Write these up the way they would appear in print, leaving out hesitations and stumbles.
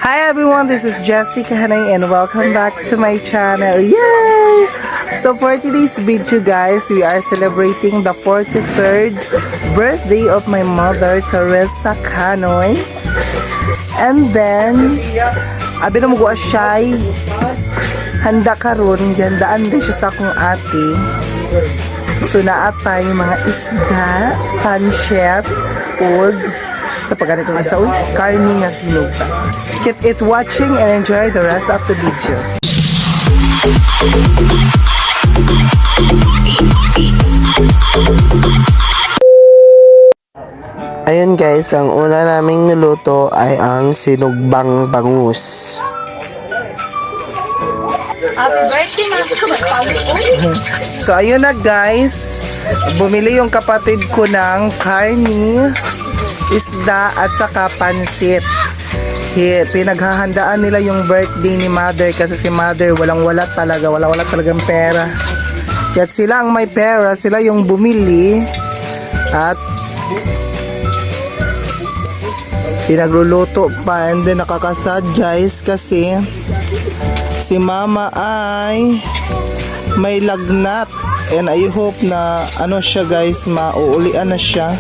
Hi everyone, this is Jessica Hanay and welcome back to my channel. Yay! So for today's video guys, we are celebrating the 43rd birthday of my mother, Teresa Canoy. And then, abi na mo siya'y handa karon, gandaan din siya sa akong ate. So naatay mga isda, panchet, ug sa pagganitong isa karni nga sinuga. Keep it watching and enjoy the rest of the video. Ayun guys, ang una naming niluto ay ang sinugbang bangus. So ayun na guys, bumili yung kapatid ko ng karni, isda at saka pansit. Pinaghahandaan nila yung birthday ni mother kasi si mother wala talagang pera. Kaya't sila ang may pera, sila yung bumili at pinagluluto pa. And then nakakasad guys kasi si mama ay may lagnat and I hope na ano siya guys, mauulian na siya.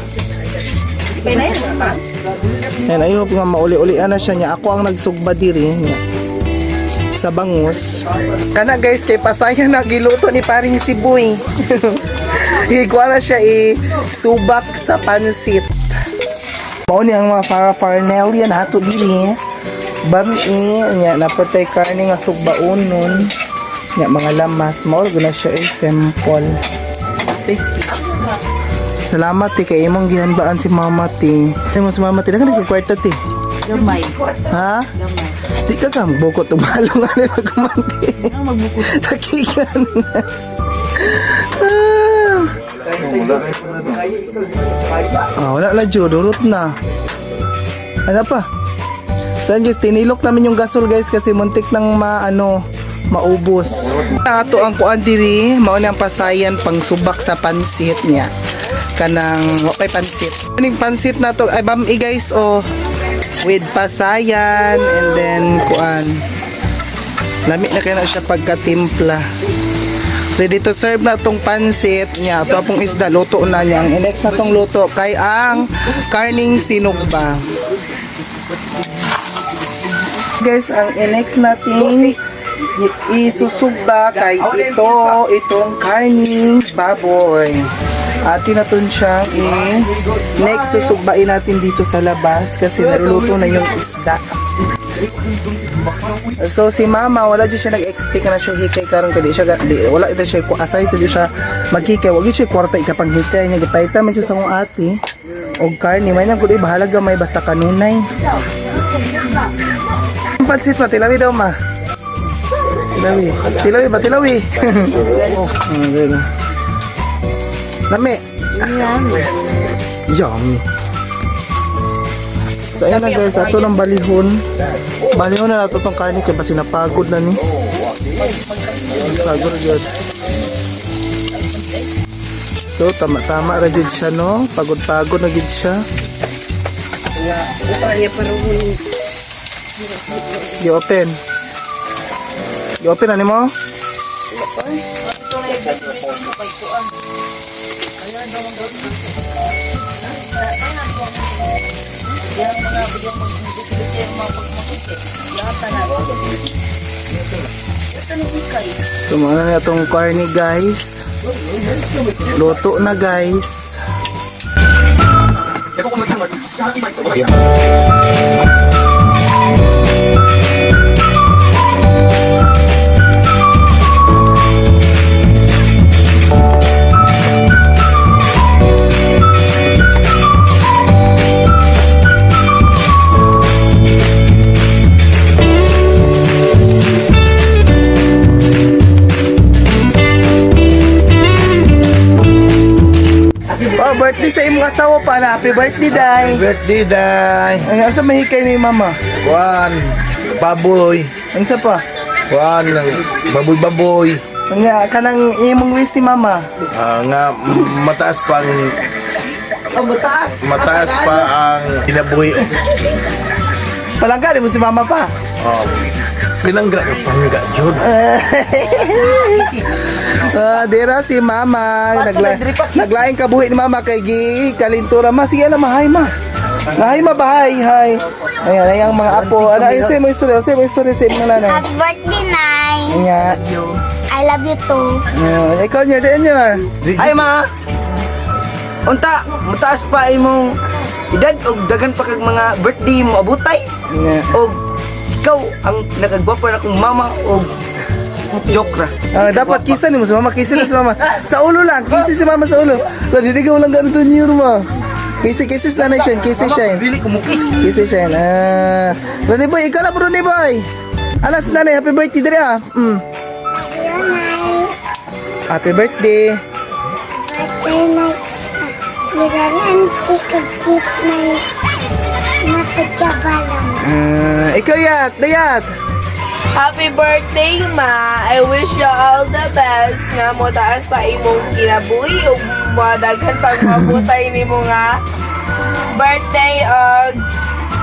And I hope nga mauli-ulian na siya niya. Ako ang nagsugba diri niya sa bangus. Kana guys, kay pasaya na giluto ni paring Siboy. Higwa na siya subak sa pansit. Mao ni ang mga farnel yan hato diri. Bami nya napatay karne nga sugbaon nun. Nya mga lamas mao guna siya simple. Salamat kay imong gihanbaan si mama ti. Imong si mama ti dagan nagkwarta ti. Gamay. Ha? Gamay. Di ka kang bukot tumalong ano nagkumanti. Ang magbukot. Takikan. Wala na Jud, durot na. Ano pa? Saan guys, tinilok namin yung gasol guys kasi muntik nang maubos. Ato ang kuan diri, mao na ang pasayan pang subak sa pansit niya. Kanang wapay pansit. Kaning pansit na to ay bami guys with pasayan and then kuan. Lami na kaya na siya pagkatimpla. Ready to serve na tong pansit niya. Ito pong isda luto na niya. Ang next na tong luto kay ang karning sinugba. Guys, ang next nating isusugba kay itong karning baboy. Atin natin siyang next susugbain natin dito sa labas kasi naruluto na yung isda. So si mama wala dyan siya nag-expect na siya hikay karon kadi siya wala ito siya aside sa siya maghikay wag siya kwarta ikapang hikay niya gipayta man siya sa akong ate og karni may nang gud bahala gamay basta kanunay. Pansit pa tilawi daw ma. Tilawi ba tilawi? Oh, good. Lami. Yummy. So ayan na guys, ato ng balihon. Balihon na nato itong karne kaya basi napagod na ni. Pagod yun. So tama-tama ra jud siya no. Pagod-pagod na jud siya. I-open. I-open ani mo? Tumana na itong karne guys. Luto na guys. Birthday sa imong asawa pa na. Happy birthday, Day. Happy birthday, Day. Ay, asa mahikay ni mama? Kuan, baboy. Ang sa pa? Kuan, baboy-baboy. Nga, kanang imong wish ni mama? Nga, mataas pa ang Oh, mataas. mataas pa ang kinabuhi. Palangga, di mo si mama pa. Pinangga ka pangga yun. Dira si mama. Naglaing kabuhi ni mama kay Gi. Kalintura ma. Sige na, mahay ma. Mahay ma, bahay. Hay. Ayan, ayang mga apo. Ano, ayun, say mo istorya. Say mo istorya sa mga nanay. Happy birthday, Nay. Ayan. I love you too. Ikaw niya, din niya. Ay ma. Unta, mataas pa imong edad og dagan pa kag mga birthday mo abutay. Ayan. Og ikaw ang nakagwapo na kong mama og joke ra. Dapat kisa ni mo si mama. Kisa na si mama. Sa ulo lang. Kisa si mama sa ulo. Dinigaw lang ganito niyo mo. Kisi na na siya. Kisi siya. Dili ko mukis. Kisi siya. Ronnie Boy, ikaw na po Ronnie Boy. Alas nanay, happy birthday diri ah. Happy birthday. Birthday, Nay. Nilalaan tikagkit, Nay. Nakadyabalang. Ikaw yat, dayat. Happy birthday, Ma! I wish you all the best nga mo taas pa imong kinabuhi ug madaghan pang mabutay nimo nga birthday og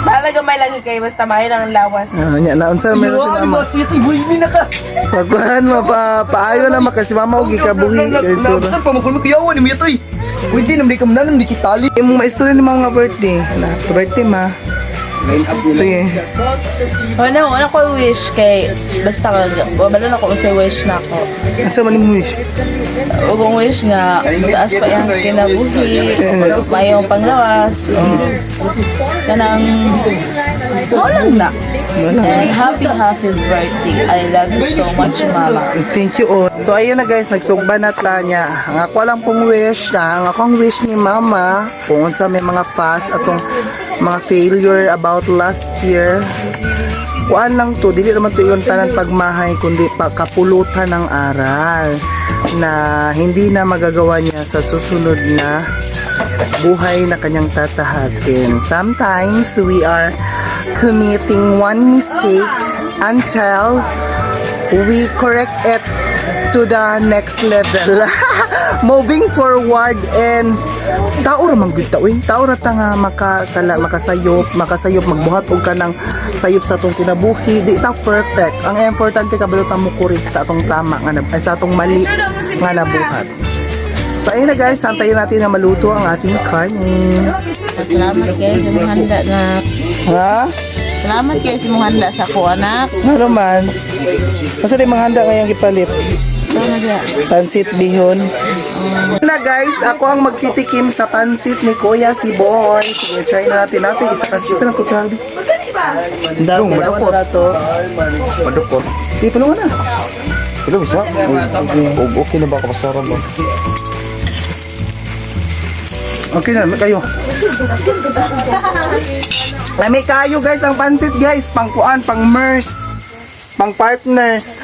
bahala gamay lang kay basta maayo lang ang lawas. Nya naon sa meron si mama. Titi boy mi na ka. Pagkuhan mo paayo na makasi mama og gikabuhi. Nabsan pa mo kun kuyawan ni mitoy. Pwede nam di ka manan di kitali. Imong maistorya ni mga birthday. Happy birthday ma. Sige. Wala ko wish kay basta wala na ko say wish na ako. Asa man imong wish? Ug ang wish nga taas pa yang kinabuhi, mayong panglawas. Kanang lang na. And happy birthday. I love you so much, Mama. Thank you all. So ayun na guys, nagsugba na ta niya. Ang ako lang pong wish na, ang akong wish ni mama, kung unsa may mga past atong mga failure about last year. Kuan lang to, dili naman to yung tanan pagmahay, kundi kapulutan ng aral na hindi na magagawa niya sa susunod na buhay na kanyang tatahakin. Sometimes we are committing one mistake until we correct it to the next level. Moving forward and tao ra man gud tawing tao ra ta nga makasayop magbuhat og kanang sayop sa atong kinabuhi. Di ta perfect, ang importante kabalutan mo correct sa atong tama nga sa atong mali nga nabuhat. So ayun na guys, antayin natin na maluto ang ating karne. Salamat kayo sa mga handa na. Ha? Salamat kayo sa mga handa sa ko, anak. Ano man? Kasi di mga handa ngayong ipalit. Pansit bihon. Na guys, ako ang magtitikim sa pansit ni Kuya si Boy. Sige, try na natin. Isa kasi isa ng kutsara. Dami na na to. Madukot. Di, tulungan na. Ito bisa? Okay na ba kapasaran ba? Okay na, may kayo. May kayo guys, ang pansit guys. Pangkuan, pang mers. Pang partners.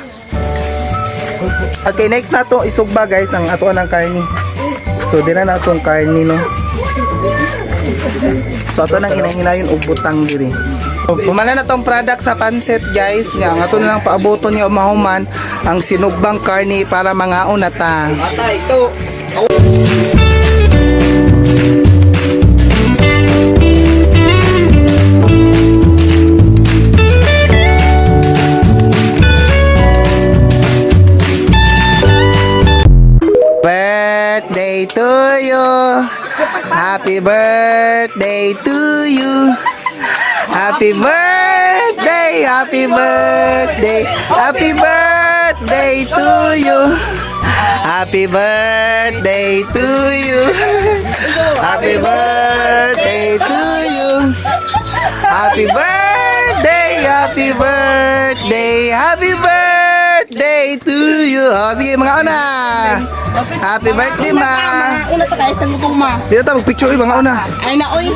Okay, next na to, isugba guys, ang ato ng karni. So, di na itong karni, no? So, ato nang hinahinayon og butang diri. So, pumala na tong product sa pansit guys. Nga, ang ato na lang paaboto niya umahuman ang sinugbang karni para mangaon na ta. Atay ito. Birthday to you. Happy birthday to you. Happy birthday, happy birthday, happy birthday to you. Happy birthday to you. Happy birthday to you. Happy birthday, happy birthday, happy birthday to you. Oh, sige mga una. Happy birthday, ma. Una ta guys, nang ma. Dito ta mag-picture mga una. Ay na oy.